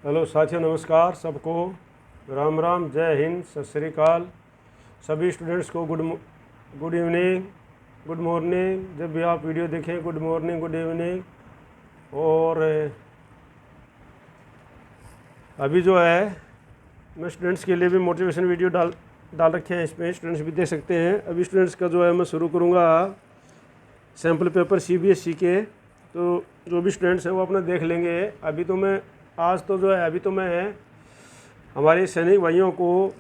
Hello साथियों, नमस्कार सबको। राम राम, जय हिंद, सत श्री अकाल। सभी स्टूडेंट्स को गुड इवनिंग, गुड मॉर्निंग। जब भी आप वीडियो देखें, गुड मॉर्निंग, गुड इवनिंग। और अभी जो है मैं स्टूडेंट्स के लिए भी मोटिवेशन वीडियो डाल रखे हैं, इसमें स्टूडेंट्स भी देख सकते हैं। अभी स्टूडेंट्स का जो है मैं शुरू करूँगा सैम्पल पेपर CBSE के। तो जो भी स्टूडेंट्स हैं वो अपना देख लेंगे। अभी तो मैं हमारे सैनिक भाइयों को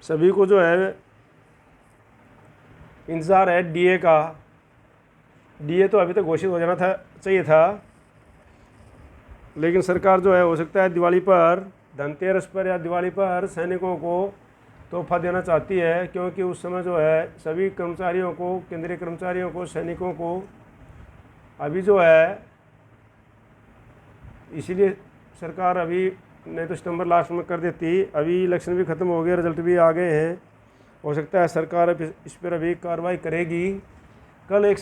सभी को जो है इंतज़ार है DA का। DA तो अभी तक घोषित हो जाना चाहिए था, लेकिन सरकार जो है हो सकता है दिवाली पर, धनतेरस पर या दिवाली पर सैनिकों को तोहफा देना चाहती है, क्योंकि उस समय जो है सभी कर्मचारियों को, केंद्रीय कर्मचारियों को, सैनिकों को अभी जो है, इसीलिए सरकार अभी, नहीं तो सितंबर लास्ट में कर देती। अभी इलेक्शन भी ख़त्म हो गए, रिजल्ट भी आ गए हैं। हो सकता है सरकार इस पर अभी कार्रवाई करेगी। कल एक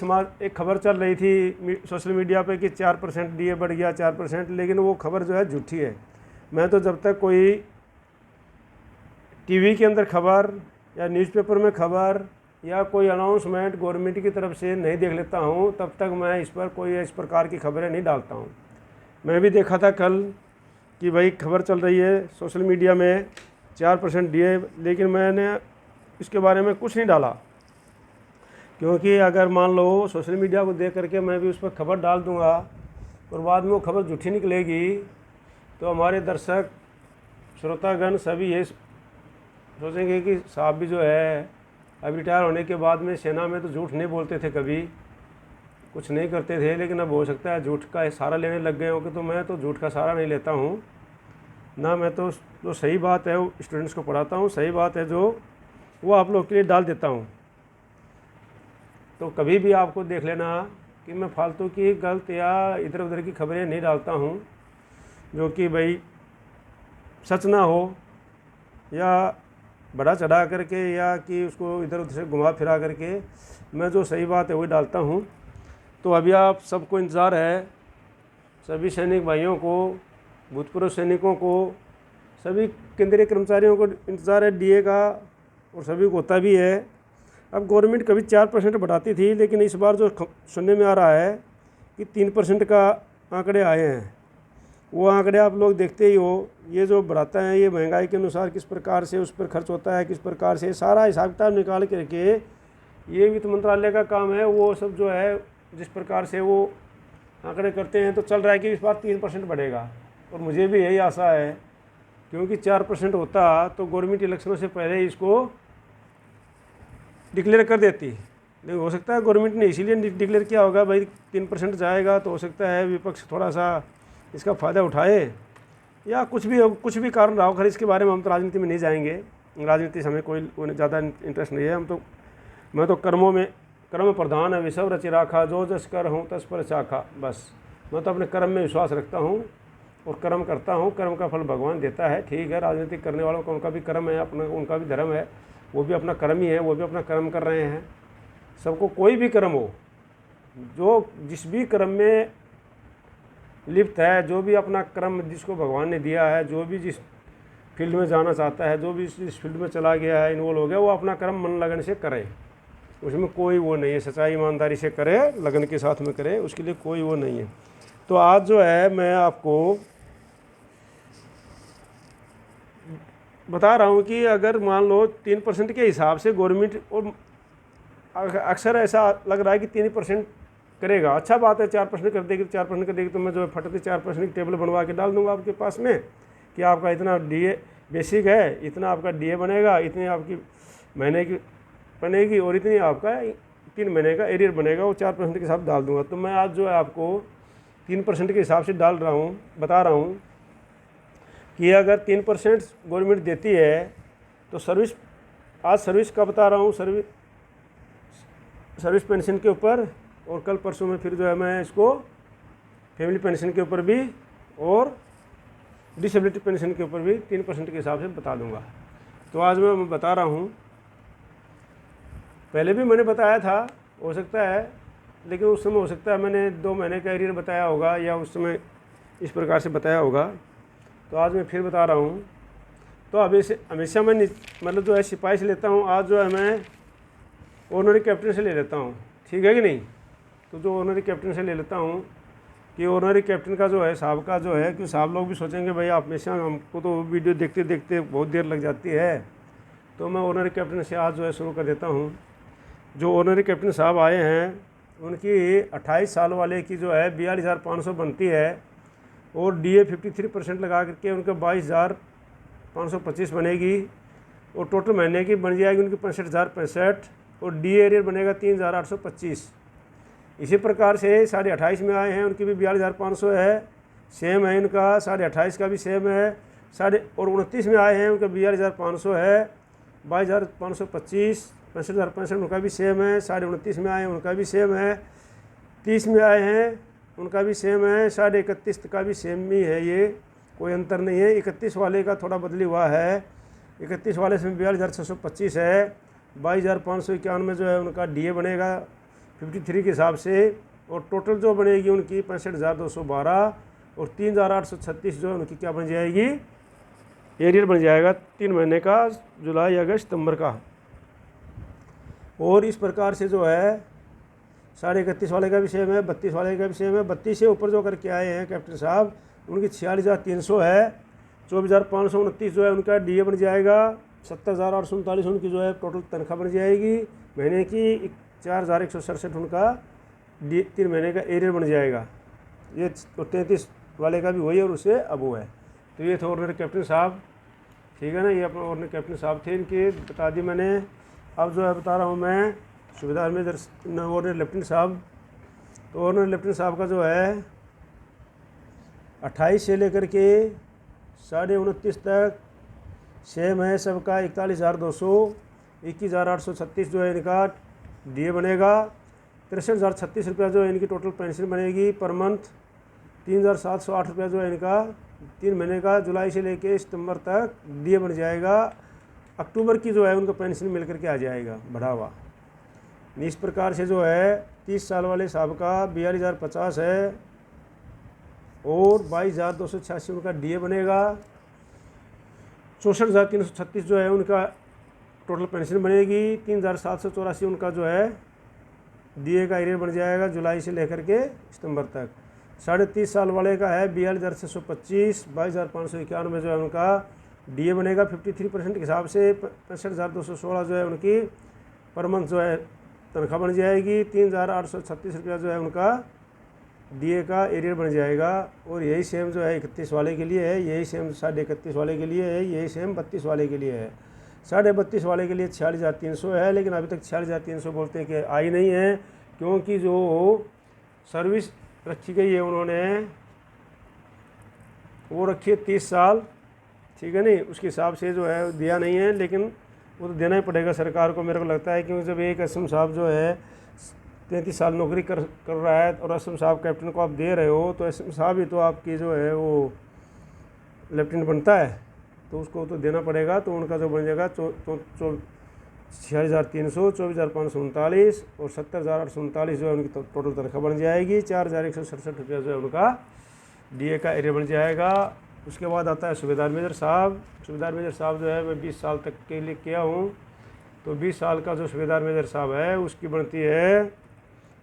खबर चल रही थी सोशल मीडिया पे कि 4% DA बढ़ गया, 4%, लेकिन वो खबर जो है झूठी है। मैं तो जब तक कोई टीवी के अंदर खबर या न्यूज़पेपर में खबर या कोई अनाउंसमेंट गवर्नमेंट की तरफ से नहीं देख लेता हूँ, तब तक मैं इस पर कोई इस प्रकार की खबरें नहीं डालता हूँ। मैं भी देखा था कल कि भाई खबर चल रही है सोशल मीडिया में 4% DA, लेकिन मैंने इसके बारे में कुछ नहीं डाला, क्योंकि अगर मान लो सोशल मीडिया को देख करके मैं भी उस पर खबर डाल दूंगा और बाद में वो खबर झूठी निकलेगी, तो हमारे दर्शक श्रोतागण सभी ये सोचेंगे कि साहब भी जो है अब रिटायर होने के बाद में सेना में तो झूठ नहीं बोलते थे, कभी कुछ नहीं करते थे, लेकिन अब हो सकता है झूठ का सहारा लेने लग गए हो कि। तो मैं तो झूठ का सहारा नहीं लेता हूँ ना। मैं तो जो सही बात है वो स्टूडेंट्स को पढ़ाता हूँ, सही बात है जो वो आप लोग के लिए डाल देता हूँ। तो कभी भी आपको देख लेना कि मैं फालतू की, गलत या इधर उधर की खबरें नहीं डालता हूँ, जो कि भाई सच ना हो या बड़ा चढ़ा करके, या कि उसको इधर उधर से घुमा फिरा करके। मैं जो सही बात है वही डालता हूँ। तो अभी आप सबको इंतज़ार है, सभी सैनिक भाइयों को, भूतपूर्व सैनिकों को, सभी केंद्रीय कर्मचारियों को इंतज़ार है DA का, और सभी को होता भी है। अब गवर्नमेंट कभी 4% बढ़ाती थी, लेकिन इस बार जो सुनने में आ रहा है कि 3% का आंकड़े आए हैं। वो आंकड़े आप लोग देखते ही हो, ये जो बढ़ाता है ये महंगाई के अनुसार किस प्रकार से उस पर खर्च होता है, किस प्रकार से सारा हिसाब किताब निकाल करके, ये वित्त मंत्रालय का काम है। वो सब जो है जिस प्रकार से वो आंकड़े करते हैं, तो चल रहा है कि इस बार 3% बढ़ेगा, और मुझे भी यही आशा है, क्योंकि 4% होता तो गवर्नमेंट इलेक्शनों से पहले ही इसको डिक्लेयर कर देती। लेकिन हो सकता है गवर्नमेंट ने इसीलिए डिक्लेयर किया होगा भाई 3% जाएगा, तो हो सकता है विपक्ष थोड़ा सा इसका फ़ायदा उठाए, या कुछ भी कारण रहा हो। खैर, इसके बारे में हम तो राजनीति में नहीं जाएंगे, राजनीति से हमें कोई ज़्यादा इंटरेस्ट नहीं है। मैं तो कर्म प्रधान है विषव रचि राखा, जो जस कर हूँ तस पर चाखा। बस मैं तो अपने कर्म में विश्वास रखता हूँ और कर्म करता हूँ। कर्म का फल भगवान देता है। ठीक है, राजनीति करने वालों का उनका भी कर्म है, अपना उनका भी धर्म है, वो भी अपना कर्म ही है, वो भी अपना कर्म कर रहे हैं। सबको कोई भी कर्म हो, जो जिस भी कर्म में लिप्त है, जो भी अपना कर्म जिसको भगवान ने दिया है, जो भी जिस फील्ड में जाना चाहता है, जो भी इस फील्ड में चला गया है, इन्वॉल्व हो गया, वो अपना कर्म मन लगन से करे। उसमें कोई वो नहीं है, सच्चाई ईमानदारी से करे, लगन के साथ में करे, उसके लिए कोई वो नहीं है। तो आज जो है मैं आपको बता रहा हूँ कि अगर मान लो 3% के हिसाब से गवर्नमेंट, और अक्सर ऐसा लग रहा है कि 3% करेगा, अच्छा बात है, 4% कर देगी, 4% कर देगी, तो मैं जो है फटते 4% की टेबल बनवा के डाल दूंगा आपके पास में कि आपका इतना DA बेसिक है, इतना आपका DA बनेगा, इतनी आपकी महीने की बनेगी, और इतनी आपका 3 महीने का एरियर बनेगा, वो 4% के हिसाब डाल दूंगा। तो मैं आज जो है आपको 3% के हिसाब से बता रहा हूँ कि अगर 3% गवर्नमेंट देती है तो सर्विस का बता रहा हूँ, सर्विस पेंशन के ऊपर, और कल परसों में फिर जो है मैं इसको फैमिली पेंशन के ऊपर भी और डिसेबिलिटी पेंशन के ऊपर भी 3% के हिसाब से बता दूंगा। तो आज मैं बता रहा हूँ, पहले भी मैंने बताया था, हो सकता है, लेकिन उस समय हो सकता है मैंने 2 महीने का एरियर बताया होगा, या उस समय इस प्रकार से बताया होगा। तो आज मैं फिर बता रहा हूँ। तो अभी से हमेशा मैं मतलब जो है सिपाही से लेता हूँ, आज जो है मैं ऑनरी कैप्टन से ले लेता हूँ, ठीक है कि नहीं। तो जो ऑनरी कैप्टन से ले लेता हूँ कि ऑनरी कैप्टन का जो है साहब का जो है कि साहब लोग भी सोचेंगे भाई आप हमेशा, हमको तो वीडियो देखते देखते बहुत देर लग जाती है। तो मैं ऑनरी कैप्टन से आज जो है शुरू कर देता हूँ। जो ऑनरी कैप्टन साहब आए हैं उनकी 28 साल वाले की जो है 42,500 बनती है, और DA 53% लगा करके उनका 22,525 बनेगी, और टोटल महीने की बन जाएगी उनकी 65,065, और DA एरियर बनेगा 3,825। इसी प्रकार से 28.5 में आए हैं उनकी भी 42,500 है, सेम है इनका। 28.5 का भी सेम है। और 29 में आए हैं उनका 42,500 है, 22,525, 65,065 उनका भी सेम है। 29.5 में आए हैं उनका भी सेम है। 30 में आए हैं उनका भी सेम है। 31.5 का भी सेम ही है, ये कोई अंतर नहीं है। 31 वाले का थोड़ा बदली हुआ है। 31 वाले से 42,625 है। 22,591 में जो है उनका DA बनेगा 53 के हिसाब से, और टोटल जो बनेगी उनकी 65,212, और 3,836 जो है उनकी क्या बन जाएगी, एरियर बन जाएगा 3 महीने का, जुलाई अगस्त सितंबर का। और इस प्रकार से जो है 31.5 वाले का भी सेम है, 32 वाले का भी सेम है। 32 से ऊपर जो करके आए हैं कैप्टन साहब उनकी 46,300 है। 24,529 जो है उनका DA बन जाएगा। 70,839 उनकी जो है टोटल तनख्वाह बन जाएगी महीने की। 4,167 उनका 3 महीने का एरियर बन जाएगा। ये 33 वाले का भी वही है और उससे अब वो है। तो ये थे ऑर्डिनरी कैप्टन साहब, ठीक है ना। ये अपने ऑर्डिनरी कैप्टन साहब थे, इनकी बता दी मैंने। अब जो है बता रहा हूँ मैं सूबेदार मेजर ऑर्डिनरी लेफ्टिनेंट साहब। तो ऑर्डिनरी लेफ्टिनेंट साहब का जो है 28 से लेकर के 29.5 तक सेम है सबका। 41,200, 21,836 जो है इनका DA बनेगा। 63,036 रुपया जो है इनकी टोटल पेंशन बनेगी पर मंथ। 3,708 रुपया जो है इनका 3 महीने का, जुलाई से लेके सितंबर तक DA बन जाएगा। अक्टूबर की जो है उनका पेंशन मिल करके आ जाएगा बढ़ावा। इस प्रकार से जो है 30 साल वाले साहब का 42,050 है, और 22,286 उनका DA बनेगा। 64,336 जो है उनका टोटल पेंशन बनेगी। 3,784 उनका जो है DA का एरियर बन जाएगा जुलाई से लेकर के सितंबर तक। 30.5 साल वाले का है 42,625, 22,591 जो है उनका DA बनेगा 53% के हिसाब से। 65,216 जो है उनकी पर मंथ जो है तनख्वाह बन जाएगी। 3,836 रुपया जो है उनका DA का एरियर बन जाएगा। और यही सेम जो है 31 वाले के लिए है, यही सेम 31.5 वाले के लिए है, यही सेम 32 वाले के लिए है। 32.5 वाले के लिए 46,300 है, लेकिन अभी तक 46,300 बोलते हैं कि आई नहीं है, क्योंकि जो सर्विस रखी गई है उन्होंने वो रखी है 30 साल, ठीक है नहीं, उसके हिसाब से जो है दिया नहीं है, लेकिन वो तो देना ही पड़ेगा सरकार को, मेरे को लगता है। क्योंकि जब एक असम साहब जो है 33 साल नौकरी कर रहा है और असम साहब कैप्टन को आप दे रहे हो, तो असम साहब ही तो आपकी जो है वो लेफ्टिनेंट बनता है, तो उसको तो देना पड़ेगा। तो उनका जो बन जाएगा 46,300, 24,539 और 70,839 जो है उनकी टोटल तनख्वाह बन जाएगी। 4,167 रुपया जो है उनका DA का एरिया बन जाएगा। उसके बाद आता है सूबेदार मेजर साहब। सूबेदार मेजर साहब जो है मैं 20 साल तक के लिए किया हूँ, तो 20 साल का जो सूबेदार मेजर साहब है उसकी बनती है,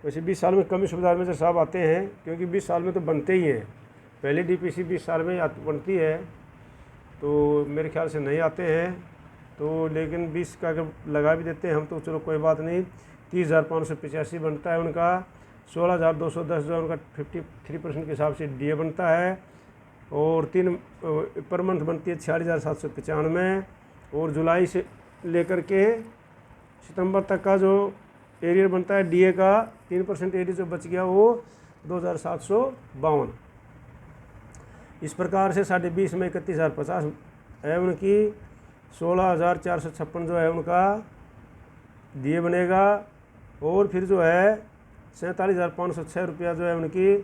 वैसे 20 साल में कम ही सूबेदार मेजर साहब आते हैं, क्योंकि 20 साल में तो बनते ही हैं। पहले DPC 20 साल में बनती है, तो मेरे ख्याल से नहीं आते हैं। तो लेकिन 20 का अगर लगा भी देते हैं हम तो चलो कोई बात नहीं। 30,585 बनता है उनका। 16,210 जो है उनका 53% के हिसाब से DA बनता है, और 3 पर मंथ बनती है 46,795, और जुलाई से लेकर के सितंबर तक का जो एरियर बनता है DA का 3% एरियर जो बच गया वो 2,752। इस प्रकार से 20.5 में 31,050 है उनकी। 16,456 जो है उनका DA बनेगा, और फिर जो है 47,506 रुपया जो है उनकी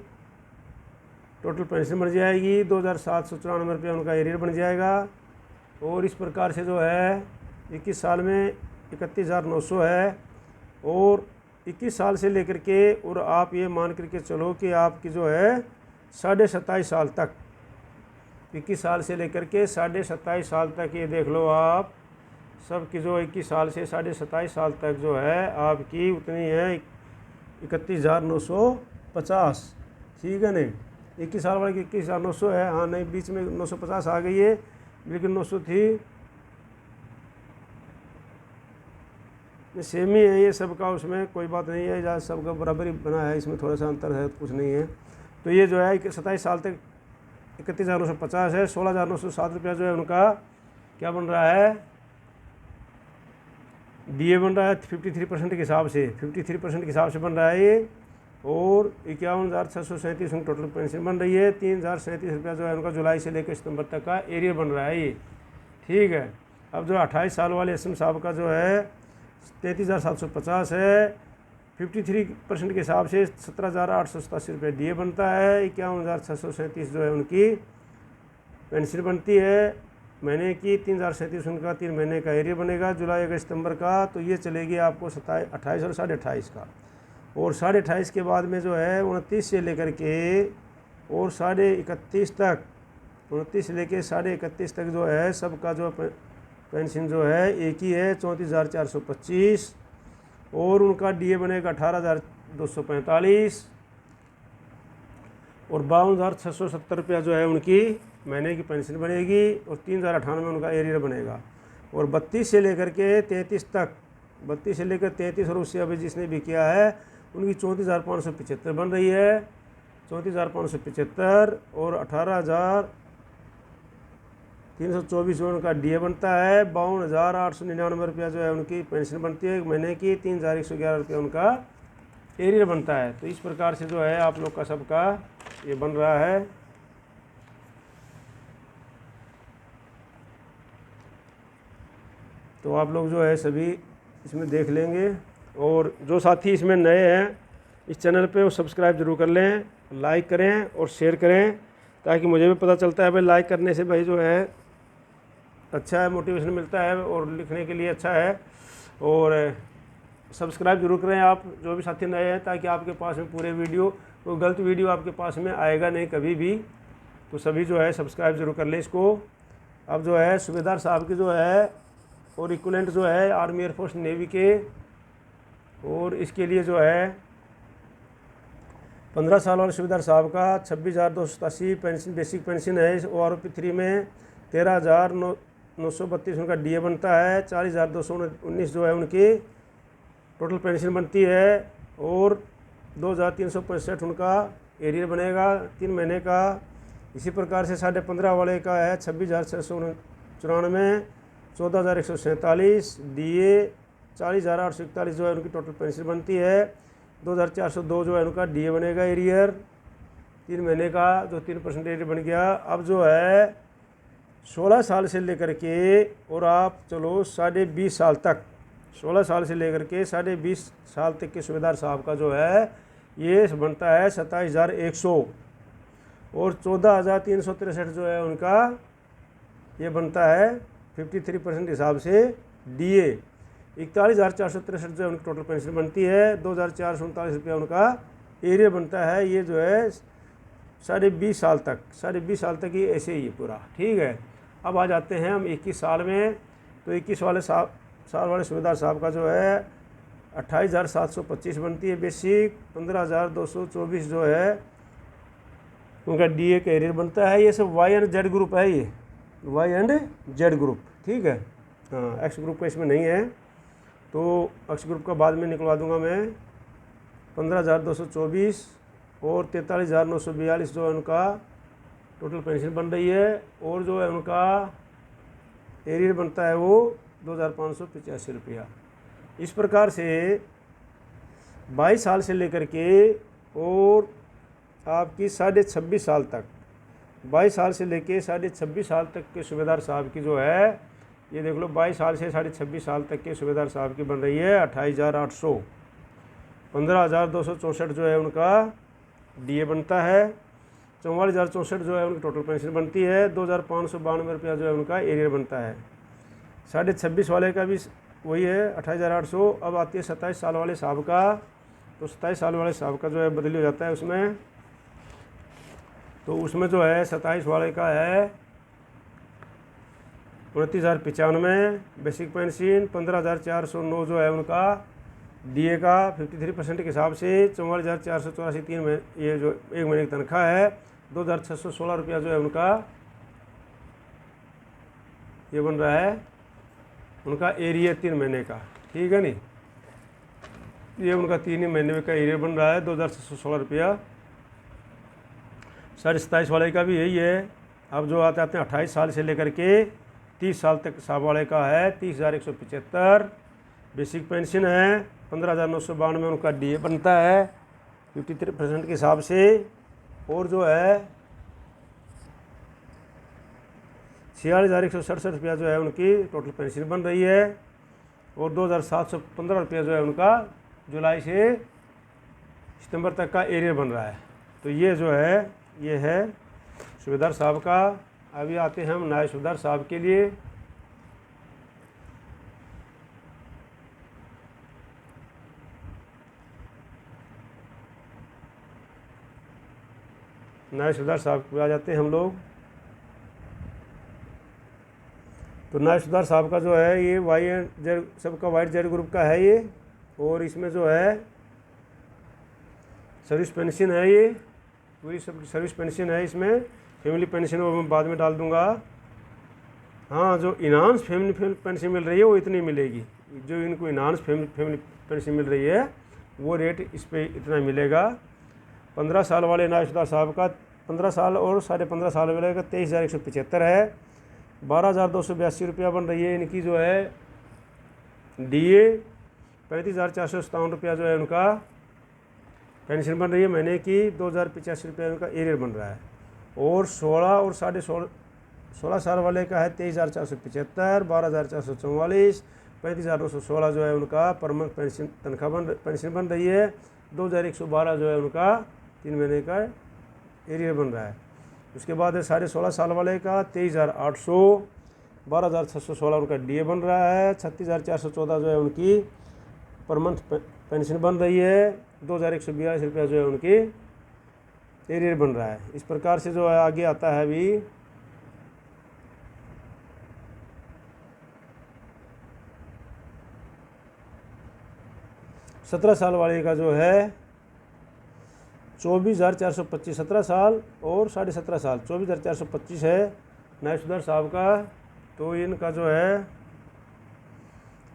टोटल पेंशन बन जाएगी। 2,794 रुपया उनका एरियर बन जाएगा। और इस प्रकार से जो है 21 साल में 31,900 है, और 21 साल से लेकर के, और आप ये मान करके चलो कि आपकी जो है 27.5 साल तक 21 साल से लेकर के 27.5 साल तक, ये देख लो आप सब की जो 21 साल से 27.5 साल तक जो है आपकी उतनी है 31,950। ठीक है नहीं, 21 साल वाले की 21,900 है। हाँ नहीं, बीच में 950 आ गई है, लेकिन 900 थी, सेम ही है ये सबका, उसमें कोई बात नहीं है, या सबका बराबर ही बना है, इसमें थोड़ा सा अंतर है, कुछ नहीं है। तो ये जो है 27 साल तक 31,950 है। 16,907 रुपया जो है उनका क्या बन रहा है, डीए बन रहा है 53% के हिसाब से, 53% के हिसाब से बन रहा है ये। और 51,637 उनकी टोटल पेंशन बन रही है। 3,037 रुपया जो है उनका जुलाई से लेकर सितंबर तक का एरियर बन रहा है ये। ठीक है, अब जो 28 साल वाले एसएम साहब का जो है 33,750 है, 53% के हिसाब से 17,887 रुपये डीए बनता है। 51,637 जो है उनकी पेंशन बनती है महीने की। 3,037 उनका 3 महीने का एरियर बनेगा जुलाई अगस्त सितंबर का। तो ये चलेगी आपको 28 और 28.5 का। और 28.5 के बाद में जो है 29 से लेकर के और 31.5 तक, 29 से लेकर 31.5 तक जो है सबका जो पेंशन जो है एक ही है, 34,425। और उनका डीए बनेगा 18,245 और 52,670 रुपया जो है उनकी महीने की पेंशन बनेगी। और 3,098 उनका एरियर बनेगा। और 32 से लेकर के 33 तक, 32 से लेकर 33 और उससे अभी जिसने भी किया है उनकी 34,575 बन रही है, 34,575। और 18,324 जो उनका डीए बनता है। 52,899 रुपया जो है उनकी पेंशन बनती है महीने की। 3,111 रुपया उनका एरियर बनता है। तो इस प्रकार से जो है आप लोग का सबका ये बन रहा है। तो आप लोग जो है सभी इसमें देख लेंगे। और जो साथी इसमें नए हैं इस चैनल पे वो सब्सक्राइब जरूर कर लें, लाइक करें और शेयर करें, ताकि मुझे भी पता चलता है भाई लाइक करने से भाई जो है अच्छा है, मोटिवेशन मिलता है और लिखने के लिए अच्छा है। और सब्सक्राइब जरूर करें आप जो भी साथी नए हैं, ताकि आपके पास में पूरे वीडियो, कोई गलत वीडियो आपके पास में आएगा नहीं कभी भी। तो सभी जो है सब्सक्राइब जरूर कर लें इसको। अब जो है सूबेदार साहब की जो है और इक्वलेंट जो है आर्मी एयरफोर्स नेवी के, और इसके लिए जो है 15 साल वाले सूबेदार साहब का 26,287 पेंशन बेसिक पेंशन है। ORP 3 में 13,932 उनका डीए बनता है। 40,219 जो है उनकी टोटल पेंशन बनती है। और 2,365 उनका एरियर बनेगा 3 महीने का। इसी प्रकार से 15.5 वाले का है 26,694, 14,147 डीए, 40,841 जो है उनकी टोटल पेंशन बनती है। 2,402 जो है उनका डीए बनेगा एरियर 3 महीने का, जो 3% एरियर बन गया। अब जो है 16 साल से लेकर के और आप चलो 20.5 साल तक, 16 साल से लेकर के 20.5 साल तक के सूबेदार साहब का जो है ये बनता है 27,100। और 14,363 जो है उनका ये बनता है 53% हिसाब से डीए। 41,463 जो है उनकी टोटल पेंशन बनती है। 2,439 रुपया उनका एरियर बनता है। ये जो है 20.5 साल तक, 20.5 साल तक ये ऐसे ही है पूरा। ठीक है, अब आ जाते हैं हम 21 साल में। तो 21 वाले साल वाले सूबेदार साहब का जो है 28,725 बनती है बेसिक। 15,224 जो है उनका डीए का एरियर बनता है। ये सब वाई एंड जेड ग्रुप है, ये वाई एंड जेड ग्रुप। ठीक है, हाँ एक्स ग्रुप का इसमें नहीं है, तो एक्स ग्रुप का बाद में निकलवा दूंगा मैं। 15,224 और 43,942 जो है उनका टोटल पेंशन बन रही है। और जो है उनका एरियर बनता है वो 2,585 रुपया। इस प्रकार से 22 साल से लेकर के और आपकी 26.5 साल तक, 22 साल से लेके 26.5 साल तक के सूबेदार साहब की जो है ये देख लो, 22 साल से 26.5 साल तक के सूबेदार साहब की बन रही है 28,800। 15,264 जो है उनका डीए बनता है। 44,064 जो है उनकी टोटल पेंशन बनती है। 2,592 रुपया जो है उनका एरियर बनता है। 26.5 वाले का भी वही है 28,800। अब आती है 27 साल वाले साहब का। तो 27 साल वाले साहब का जो है बदली हो जाता है उसमें। तो उसमें जो है 27 वाले का है 29,095 बेसिक पेंशन। 15,409 जो है उनका डीए का 53% के हिसाब से। 44,484 3 महीने, ये जो 1 महीने की तनख्वाह है। 2,616 रुपया जो है उनका ये बन रहा है उनका एरिया 3 महीने का, ठीक है नहीं। ये उनका 3 ही महीने का एरिया बन रहा है 2,616 रुपया। 27.5 वाले का भी यही है। अब जो आते हैं 28 साल से लेकर के 30 साल तक साहब वाले का है 30,175 बेसिक पेंशन है। 15,992 में उनका डीए बनता है 53% के हिसाब से। और जो है 46,167 रुपया जो है उनकी टोटल पेंशन बन रही है। और 2,715 रुपया जो है उनका जुलाई से सितंबर तक का एरियर बन रहा है। तो ये जो है ये है सूबेदार साहब का। अभी आते हैं हम नायब सूबेदार साहब के लिए। नायब सूबेदार साहब पे आ जाते हैं हम लोग। तो नायब सूबेदार साहब का जो है ये वाई एंड जेड, सबका वाइट जेड ग्रुप का है ये। और इसमें जो है सर्विस पेंशन है, ये पूरी सब सर्विस पेंशन है। इसमें फैमिली पेंशन वो मैं बाद में डाल दूंगा। हाँ, जो इनांस फैमिली पेंशन मिल रही है वो इतनी मिलेगी। जो इनको इनांस फैमिली पेंशन मिल रही है वो रेट इस पर इतना मिलेगा। 15 साल वाले नायब सूबेदार साहब का 15 साल और 15.5 साल वाले का 23,175 है। 12,282 रुपया बन रही है इनकी जो है डीए। 35,457 रुपया जो है उनका पेंशन बन रही है महीने की। 2,085 रुपया उनका एरियर बन रहा है। और 16 और 16.5 साल वाले का है 23,475, 12,444, 35,916 जो है उनका परमानेंट पेंशन तनख्वाह पेंशन बन रही है। 2,112 जो है उनका 3 महीने का एरियर बन रहा है। उसके बाद है 16.5 साल वाले का 23,800, 12,616 उनका डीए बन रहा है। 36,414 जो है उनकी पर मंथ पेंशन बन रही है। 2,142 रुपया जो है उनकी एरियर बन रहा है। इस प्रकार से जो है आगे आता है अभी 17 साल वाले का जो है 24,425, 17 साल और 17.5 साल 24,425 है नायब सूबेदार साहब का। तो इनका जो है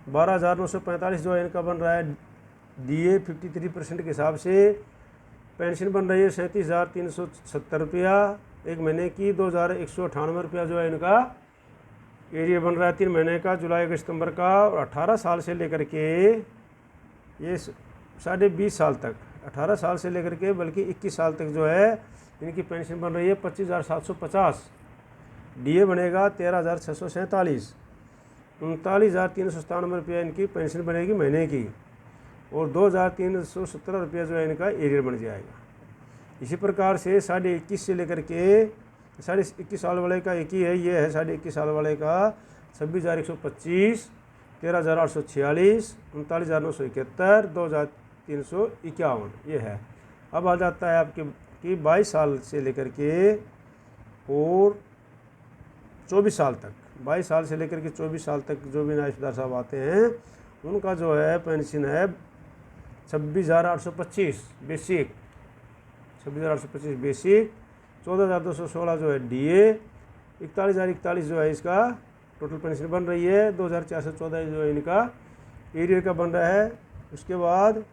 12,945 जो है इनका बन रहा है डीए 53% के हिसाब से। पेंशन बन रही है 37,370 रुपया 1 महीने की। 2,198 रुपया जो है इनका एरिया बन रहा है 3 महीने का, जुलाई अगस्त सितंबर का। और 18 साल से लेकर के ये 20.5 साल तक, 18 साल से लेकर के बल्कि 21 साल तक जो है इनकी पेंशन बन रही है 25,750। डीए बनेगा 13,647। 39,397 रुपया इनकी पेंशन बनेगी महीने की। और 2,317 रुपया जो है इनका एरियर बन जाएगा। इसी प्रकार से 21.5 से लेकर के 21 साल वाले का एक ही है, ये है 21.5 साल वाले का 26,125, 13,846, 39,971, 2,351 ये है। अब आ जाता है आपके कि 22 साल से लेकर के और 24 साल तक, 22 साल से लेकर के 24 साल तक जो भी नायब सूबेदार साहब आते हैं उनका जो है पेंशन है 26,825 बेसिक, 26,825 बेसिक, 14,216 जो है डीए, 41,041 जो है इसका टोटल पेंशन बन रही है। 2,414 जो है इनका एरियर का बन रहा है। उसके बाद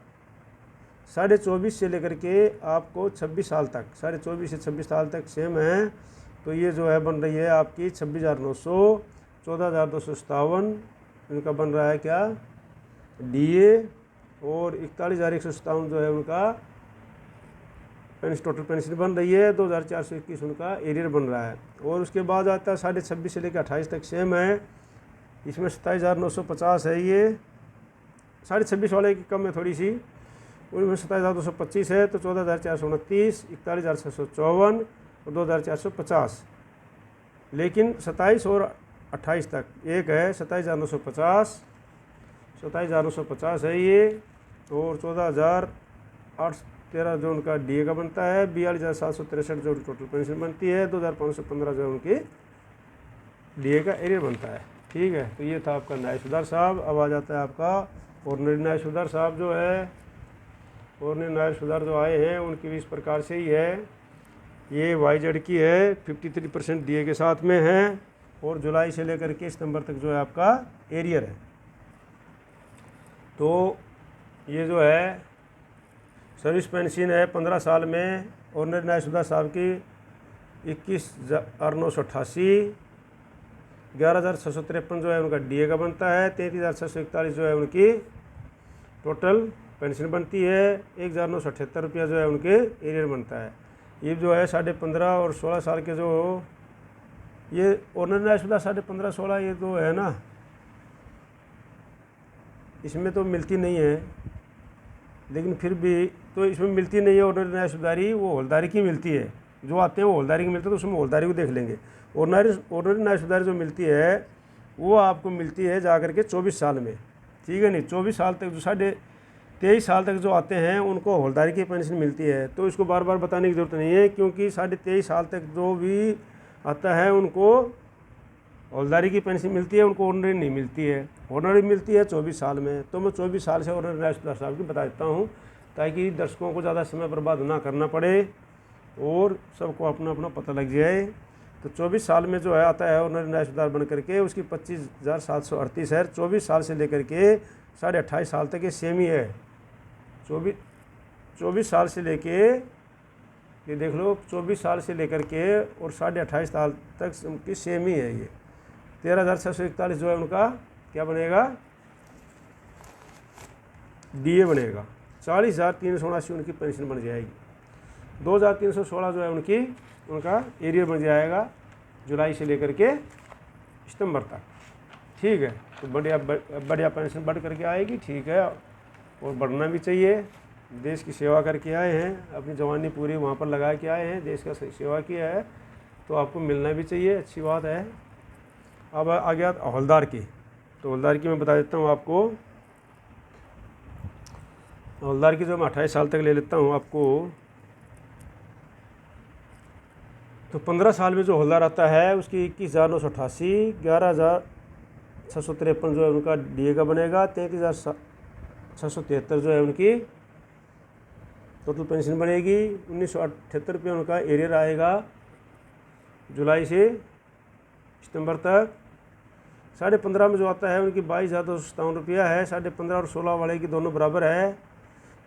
24.5 से लेकर के आपको 26 साल तक, 24.5 से 26 साल तक सेम है। तो ये जो है बन रही है आपकी 26,900, 14,257 इनका बन रहा है क्या डीए। और 41,157 जो है उनका टोटल पेंशन बन रही है। 2,421 उनका एरियर बन रहा है। और उसके बाद आता है 26.5 से लेकर 28 तक सेम है। इसमें 27,950 है, ये 26.5 वाले की कम है थोड़ी सी, उनमें 27,225 है। तो 14,429, 41,654 और 2,450। लेकिन 27 और 28 तक एक है 27,950 है ये। और 14,813 जो उनका डीए का बनता है। 42,763 जो टोटल पेंशन बनती है। 2,515 जो उनकी डीए का एरियर बनता है। ठीक है, तो ये था आपका न्याय सुधार साहब। अब आ जाता है आपका ऑर्डिनरी न्याय सुधार साहब जो है। ऑर्डिनरी न्याय सुधार जो आए हैं उनकी भी इस प्रकार से ही है। ये YZ की है, 53% डीए के साथ में है, और जुलाई से लेकर के सितंबर तक जो है आपका एरियर है। तो ये जो है सर्विस पेंशन है 15 साल में ऑर्डिनरी न्याय सुधार साहब की 21,988, 11,653 जो है उनका डीए का बनता है, 33,641 जो है उनकी टोटल पेंशन बनती है, 1,978 रुपया जो है उनके एरियर बनता है। ये जो है 15.5 और 16 साल के जो ये ऑर्डिनरी न्याय सुधार 15.5 16 ये जो है ना, इसमें तो मिलती नहीं है, लेकिन फिर भी तो इसमें मिलती नहीं है ऑर्डिनरी न्याय सुधारी, वो हौलदारी की मिलती है। जो आते हैं वो हौलदारी की मिलती है, तो उसमें हौलदारी को देख लेंगे। ऑर्डिनरी न्याय सुधारी जो मिलती है वो आपको मिलती है जा करके 24 साल में। ठीक है नहीं, 24 साल तक जो 23.5 साल तक जो आते हैं उनको हौलदारी की पेंशन मिलती है। तो इसको बार बार बताने की ज़रूरत नहीं है, क्योंकि 23.5 साल तक जो भी आता है उनको हौलदारी की पेंशन मिलती है, उनको ऑर्डिनरी नहीं मिलती है। ऑर्डिनरी मिलती है 24 साल में। तो मैं 24 साल से ऑर्डिनरी न्याय सुधार साहब की बता देता हूँ, ताकि दर्शकों को ज़्यादा समय बर्बाद ना करना पड़े और सबको अपना अपना पता लग जाए। तो 24 साल में जो है आता है ऑर्डिनरी न्याय सुधार बन करके, उसकी 25,738 है। 24 साल से लेकर के 28.5 साल तक ये सेम ही है। 24 साल से लेके ये देख लो, 24 साल से लेकर के और 28.5 साल तक उनकी सेम ही है। ये 13,641 जो है उनका क्या बनेगा, डीए बनेगा। 40,379 उनकी पेंशन बन जाएगी। 2,316 जो है उनका एरियर बन जाएगा जुलाई से लेकर के सितंबर तक। ठीक है, तो बढ़िया पेंशन बढ़ करके आएगी। ठीक है, और बढ़ना भी चाहिए। देश की सेवा करके आए हैं, अपनी जवानी पूरी वहाँ पर लगा के आए हैं, देश का सेवा किया है, तो आपको मिलना भी चाहिए, अच्छी बात है। अब आ गया हौलदार की। तो हौलदार की मैं बता देता हूँ आपको। हौलदार की जो मैं 28 साल तक ले लेता हूँ आपको। तो 15 साल में जो हौलदार आता है उसकी 21,988, 11,653 जो है उनका डीए का बनेगा, 33,673 जो है उनकी टोटल पेंशन बनेगी, 1,978 रुपये उनका एरियर आएगा जुलाई से सितंबर तक। 15.5 में जो आता है उनकी 22,257 रुपया है। 15.5 और 16 वाले की दोनों बराबर है,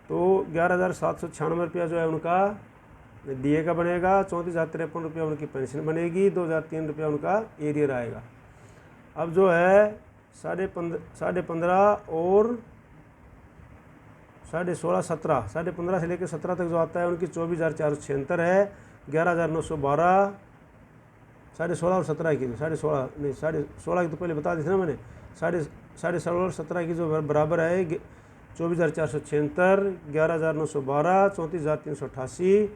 तो 11,796 रुपया जो है उनका डीए का बनेगा, 34,053 रुपया उनकी पेंशन बनेगी, 2,003 रुपया उनका एरियर आएगा। अब जो है 15.5 और 16.5 17, 15.5 से लेकर 17 तक जो आता है उनकी 24,476 है, 11,912, 16.5 और 17 की, 16.5 नहीं 16.5 की तो पहले बता दी थी ना मैंने। 16.5 और 17 की जो बराबर है 24,476, 11,912, 34,388,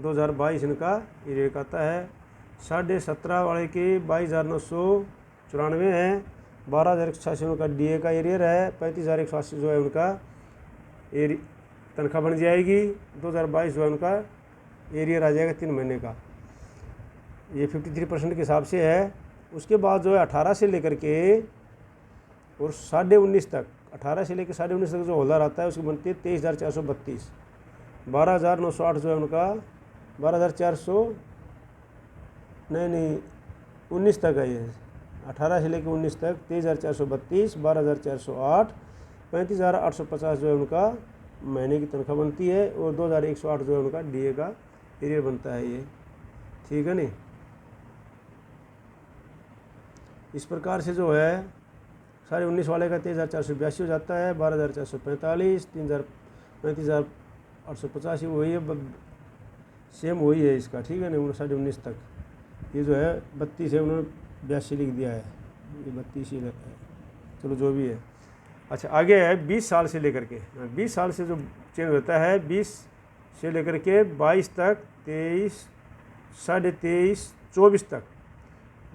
2022 इनका एरियर आता है। 17.5 वाले की 22,994 है, 12,186 उनका डीए का एरियर है, 35,180 जो है उनका तनख्वाह बन जाएगी। 2022 जो है उनका एरियर आ जाएगा 3 महीने का। ये 53% के हिसाब से है। उसके बाद जो है 18 से लेकर के और 19.5 तक, 18 से लेकर 19.5 तक जो हौलदार आता है उसकी बनती है 23,432, 12,908 जो है उनका 12,400 नहीं 19 तक है ये। 18 से लेकर 19 तक 23,432, 12,408, 35,850 जो है उनका महीने की तनख्वाह बनती है, और 2,108 जो है उनका डीए का एरियर बनता है ये। ठीक है नहीं, इस प्रकार से जो है 19.5 वाले का 23,482 हो जाता है, 12,445, 35,850 वही है, सेम वही है इसका। ठीक है नहीं, 19.5 तक ये जो है 32 है, उन्होंने 82 लिख दिया है, ये 32 ही है, चलो जो भी है। अच्छा, आगे है 20 साल से लेकर के, 20 साल से जो चेंज होता है 20 से लेकर के 22 तक, 23, 23.5, 24 तक,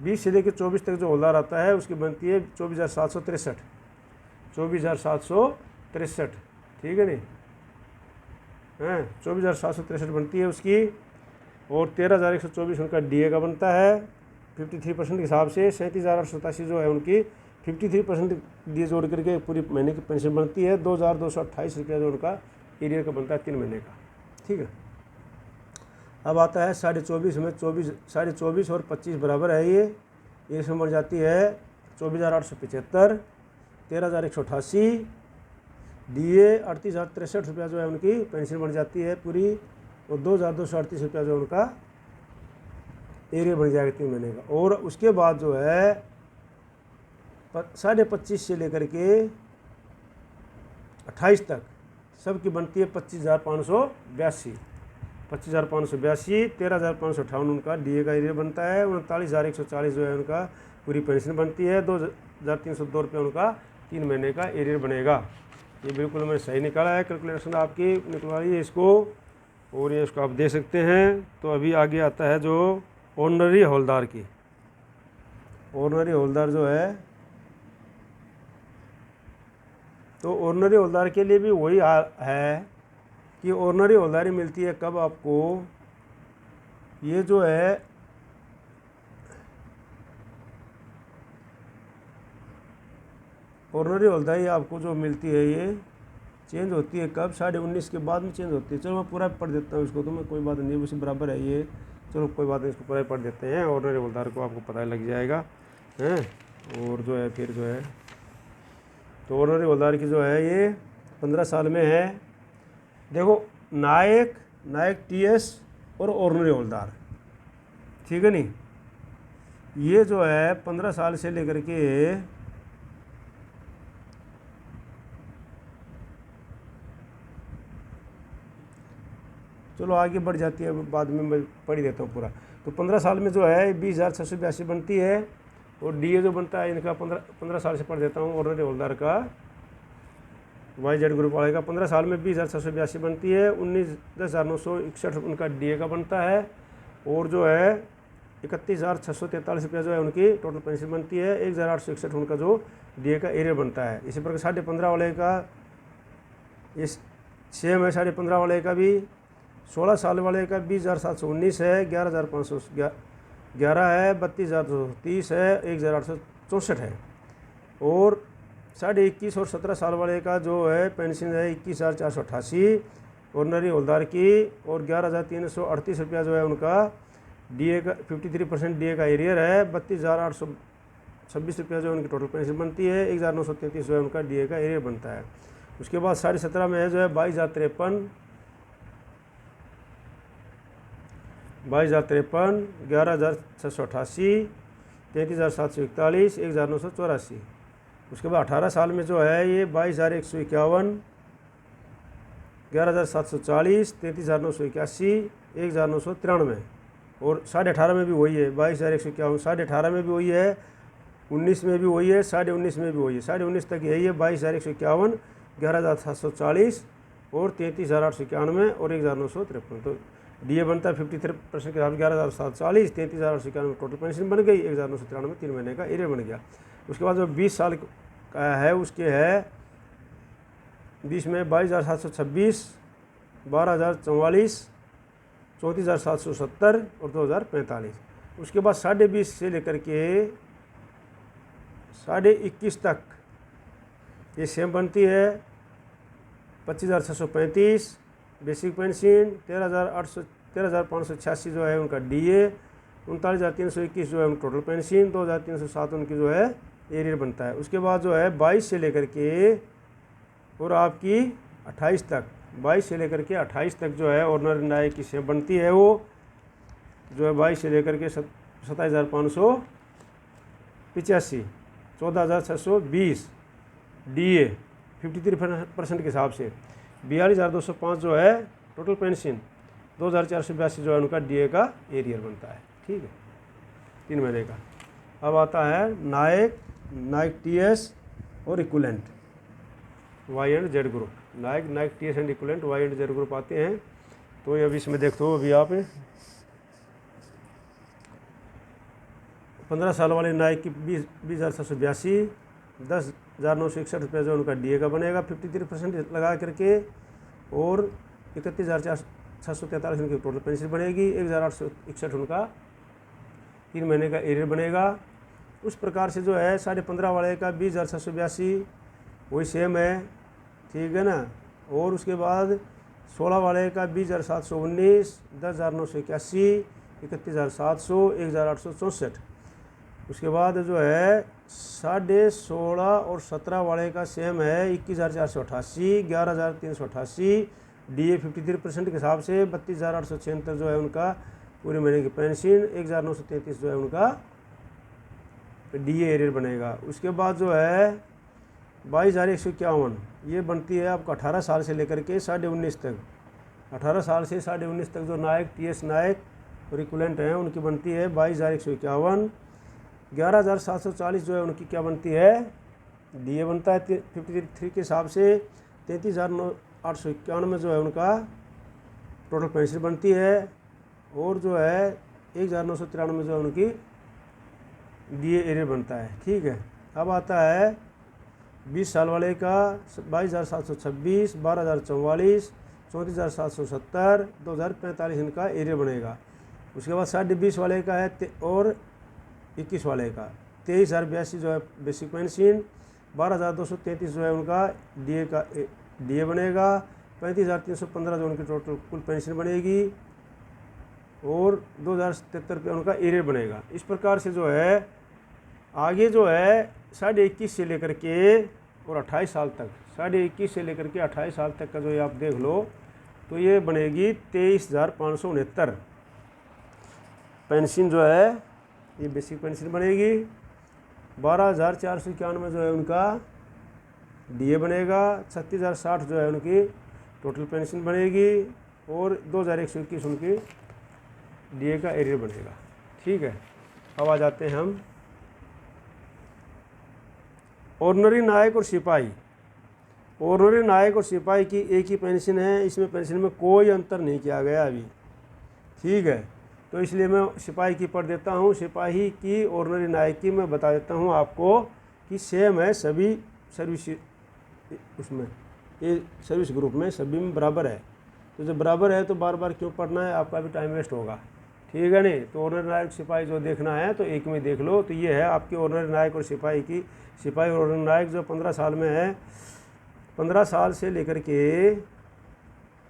20 से लेकर 24 तक जो हौलदार आता है उसकी बनती है 24,763, 24,763। ठीक है नहीं, 24,763 बनती है उसकी, और 13,124 उनका डीए का बनता है, 53% के हिसाब से 37,887 जो है उनकी 53% डी जोड़ करके पूरी महीने की पेंशन बनती है। 2,228 रुपया जो उनका एरियर का बनता है 3 महीने का। ठीक है, अब आता है 24.5 में 24 और 25 बराबर है। ये इसमें बन जाती है 24,875, 13,188, DA 38,063 रुपया जो है उनकी पेंशन बन जाती है पूरी, और 2,238 रुपया जो उनका एरियर बन जाएगा 3 महीने का। और उसके बाद जो है 25.5 से लेकर के 28 तक सबकी बनती है 25,582, 25,582, 13,558 उनका DA का एरियर बनता है। 39,140 जो है उनका पूरी पेंशन बनती है। 2,302 रुपये उनका 3 महीने का एरियर बनेगा। ये बिल्कुल मैंने सही निकाला है, कैलकुलेशन आपकी निकलवाइए इसको, और ये इसको आप दे सकते हैं। तो अभी आगे आता है जो ऑनरी हवलदार की। ऑनरी हवलदार जो है, तो ऑनरी हवलदार के लिए भी वही है कि ऑनरी हवलदारी मिलती है कब आपको, ये जो है ऑनरी हवलदारी आपको जो मिलती है ये चेंज होती है कब, 19.5 के बाद में चेंज होती है। चलो मैं पूरा पढ़ देता हूँ इसको, तो मैं कोई बात नहीं, उसी बराबर है ये। चलो कोई बात नहीं, इसको पूरा पढ़ देते हैं। ऑनरी हवलदार को आपको पता लग जाएगा हैं। और जो है फिर जो है, तो ऑनरी हवलदार की जो है ये 15 साल में है। देखो नायक TS और ऑनरी हवलदार, ठीक है नहीं, ये जो है 15 साल से लेकर के चलो आगे बढ़ जाती है, बाद में मैं पढ़ ही देता हूँ पूरा। तो 15 साल में जो है 20,682 बनती है, और DA जो बनता है इनका 15 साल से पढ़ देता हूँ। ऑनरी हवलदार का YZ ग्रुप वाले का 15 साल में 20,682 बनती है। 19,961 उनका DA का बनता है, और जो है 31,643 रुपया जो है उनकी टोटल पेंशन बनती है। 1,861 उनका जो DA का एरियर बनता है। इसी प्रकार 15.5 वाले का ये सेम है, 15.5 वाले का भी। 16 साल वाले का 20,719 है, 11,511 है, 32,230 है, 1,864 है। और 21.5 और 17 साल वाले का जो है पेंशन है 21,488 ऑनरी हवलदार की, और 11,338 रुपया जो है उनका DA का 53% DA का एरियर है। 32,826 रुपया जो उनकी टोटल पेंशन बनती है। 1,933 जो है उनका DA का एरियर बनता है। उसके बाद 17.5 में है जो है 22,053, 11,688, 33,741, 1,984। उसके बाद 18 साल में जो है ये 22,151, 11,740, 33,981, 1,993। और 18.5 में भी वही है, 22,151, 18.5 में भी वही है, 19 में भी वही है, 19.5 में भी वही है, 19.5 तक यही है। 22,151, 11,740 और 33,891 और 1,953। तो DA बनता है 53% के हिसाब से 11,740, 33,891 टोटल पेंशन बन गई, 1,993 3 महीने का एरियर बन गया। उसके बाद जो 20 साल का है उसके है 20 में 22,726, 12,044, 34,770 और 2,045। उसके बाद 20.5 से लेकर के 21.5 तक ये सेम बनती है। 25,635 बेसिक पेंशन, 13,586 जो है उनका DA, 39,321 जो है उनका टोटल पेंशन, 2,307 उनकी जो है एरियर बनता है। उसके बाद जो है 22 से लेकर के और आपकी 28 तक, 22 से लेकर के 28 तक जो है ऑर्डिनरी नायक की सेम बनती है। वो जो है 22 से लेकर के 27,585, 14,620 DA 53% के हिसाब से, 42,205 जो है टोटल पेंशन, 2,482 जो है उनका DA का एरियर बनता है। ठीक है, 3 महीने का। अब आता है नायक TS और equivalent Y&Z group. Naik TS and equivalent Y&Z group आते हैं। तो ये अभी इसमें देखते हो, अभी आप 15 साल वाले नायक की 20,782, 10,961 रुपये जो उनका DA का बनेगा 53% लगा करके, और 31,643 उनकी टोटल पेंशन बनेगी, 1,861 उनका 3 महीने का एरियर बनेगा। उस प्रकार से जो है 15.5 वाले का 20,682 वही सेम है, ठीक है ना। और उसके बाद 16 वाले का 20,719, 10,981, 31,700, 1,864। उसके बाद जो है 16.5 और 17 वाले का सेम है 21,488, 11,388, DA 53% के हिसाब से 32,876 जो है उनका पूरे महीने की पेंशन, 1,933 जो है उनका DA एरियर बनेगा। उसके बाद जो है 22,151 ये बनती है आपका 18 साल से लेकर के 19.5 तक। 18 साल से 19.5 तक जो नायक TS नायक और इक्विवेलेंट हैं उनकी बनती है 22,151। 11,740 जो है उनकी क्या बनती है, DA बनता है 53 के हिसाब से। 33,891 जो है उनका टोटल पेंशन बनती है। और जो है 1,993 जो है उनकी DA एरियर बनता है, ठीक है। अब आता है 20 साल वाले का 22,726, 12,044, 34,770, 2,045 इनका एरियर बनेगा। उसके बाद 20.5 वाले का है और 21 वाले का 23,082 जो है बेसिक पेंशन, 12,233 जो है उनका DA बनेगा, 35,315 जो उनकी टोटल कुल पेंशन बनेगी और 2,073 रुपये उनका एरियर बनेगा। इस प्रकार से जो है आगे जो है 21.5 से लेकर के और 28 साल तक, 21.5 से लेकर के 28 साल तक का जो ये आप देख लो तो ये बनेगी 23,569 पेंशन जो है ये बेसिक पेंशन बनेगी। 12,491 जो है उनका DA बनेगा, 36,060 जो है उनकी टोटल पेंशन बनेगी और 2,121 उनकी DA का एरियर बनेगा, ठीक है। अब आ जाते हैं हम ऑर्डिनरी नायक और सिपाही। ऑर्डिनरी नायक और सिपाही की एक ही पेंशन है, इसमें पेंशन में कोई अंतर नहीं किया गया अभी, ठीक है। तो इसलिए मैं सिपाही की पढ़ देता हूँ। सिपाही की ऑर्डिनरी नायक की मैं बता देता हूँ आपको कि सेम है सभी सर्विस, उसमें ये सर्विस ग्रुप में सभी में बराबर है। तो जब बराबर है तो बार बार क्यों पढ़ना है, आपका भी टाइम वेस्ट होगा, ठीक है नहीं। तो ऑर्डिनरी नायक सिपाही जो देखना है तो एक में देख लो। तो ये है आपकी ऑर्डिनरी नायक और सिपाही की। सिपाही और ऑर्डिनरी नायक जो 15 साल में है, 15 साल से लेकर के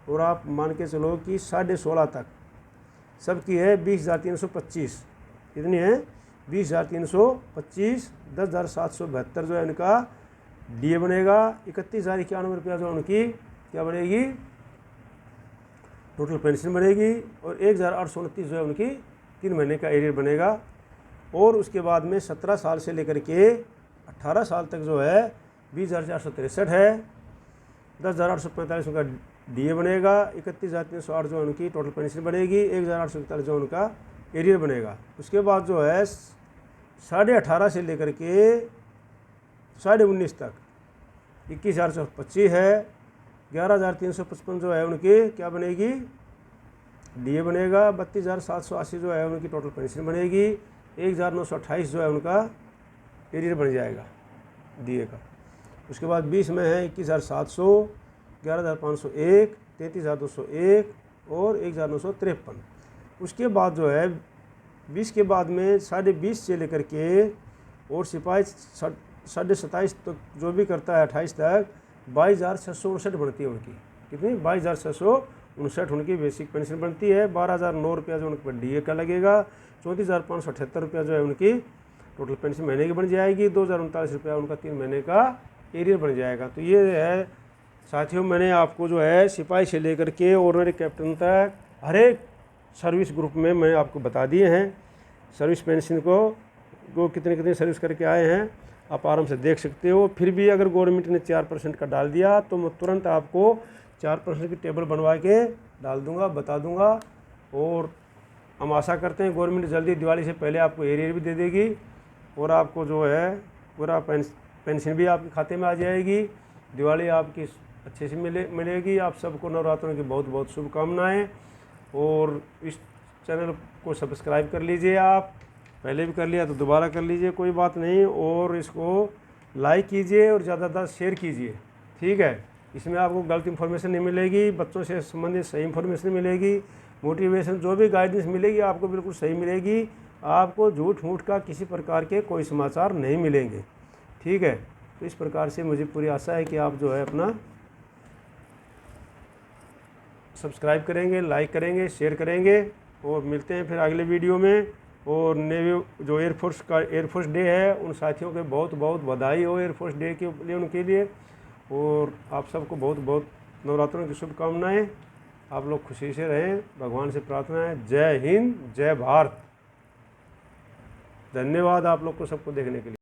और आप मान के चलो कि 16.5 तक सबकी है 20,325। कितनी है, 20,325। 10,772 जो है इनका DA बनेगा। 31,091 रुपया जो उनकी क्या बनेगी, टोटल पेंशन बनेगी। और 1,829 जो है उनकी 3 महीने का एरियर बनेगा। और उसके बाद में 17 साल से लेकर के 18 साल तक जो है 20,463 है। 10,845 उनका DA बनेगा। 31,308 जो उनकी टोटल पेंशन बनेगी। 1,841 जो उनका एरियर बनेगा। उसके बाद जो है 18.5 से लेकर के 19.5 तक 21,425 है। 11,355 जो है उनकी क्या बनेगी, DA बनेगा। 32,780 जो है उनकी टोटल पेंशन बनेगी। 1,928 जो है उनका एरियर बन जाएगा DA का। उसके बाद 20 में है 21,700, 11,501, 33,201 और 1,953। उसके बाद जो है 20 के बाद में 20.5 से लेकर के और सिपाही 27.5 तक जो भी करता है 28 तक 22,659 बनती है उनकी। कितनी, 22,659 उनकी बेसिक पेंशन बनती है। 12,009 रुपया जो उनके DA का लगेगा। 34,578 रुपया जो है उनकी टोटल पेंशन महीने की बन जाएगी। 2,039 रुपया उनका 3 महीने का एरियर बन जाएगा। तो ये है साथियों, मैंने आपको जो है सिपाही से लेकर के ऑर्डिनरी कैप्टन तक हर एक सर्विस ग्रुप में मैं आपको बता दिए हैं सर्विस पेंशन को कितने कितने सर्विस करके आए हैं, आप आराम से देख सकते हो। फिर भी अगर गवर्नमेंट ने 4% का डाल दिया तो मैं तुरंत आपको 4% की टेबल बनवा के डाल दूंगा, बता दूंगा। और हम आशा करते हैं गवर्नमेंट जल्दी दिवाली से पहले आपको एरियर भी दे देगी और आपको जो है पूरा पेंशन भी आपके खाते में आ जाएगी। दिवाली आपकी अच्छे से मिलेगी। आप सबको नवरात्रों की बहुत बहुत शुभकामनाएं। और इस चैनल को सब्सक्राइब कर लीजिए, आप पहले भी कर लिया तो दोबारा कर लीजिए, कोई बात नहीं। और इसको लाइक कीजिए और ज़्यादा से ज़्यादा शेयर कीजिए, ठीक है। इसमें आपको गलत इन्फॉर्मेशन नहीं मिलेगी, बच्चों से संबंधित सही इन्फॉर्मेशन मिलेगी, मोटिवेशन जो भी गाइडेंस मिलेगी आपको बिल्कुल सही मिलेगी। आपको झूठ मूठ का किसी प्रकार के कोई समाचार नहीं मिलेंगे। ठीक है, तो इस प्रकार से मुझे पूरी आशा है कि आप जो है अपना सब्सक्राइब करेंगे, लाइक करेंगे, शेयर करेंगे, और मिलते हैं फिर अगले वीडियो में। और नेवी जो एयरफोर्स डे है, उन साथियों के बहुत बहुत बधाई हो एयरफोर्स डे के लिए, उनके लिए। और आप सबको बहुत बहुत नवरात्रों की शुभकामनाएं। आप लोग खुशी से रहें, भगवान से प्रार्थना है। जय हिंद, जय भारत। धन्यवाद आप लोग को सबको देखने के लिए।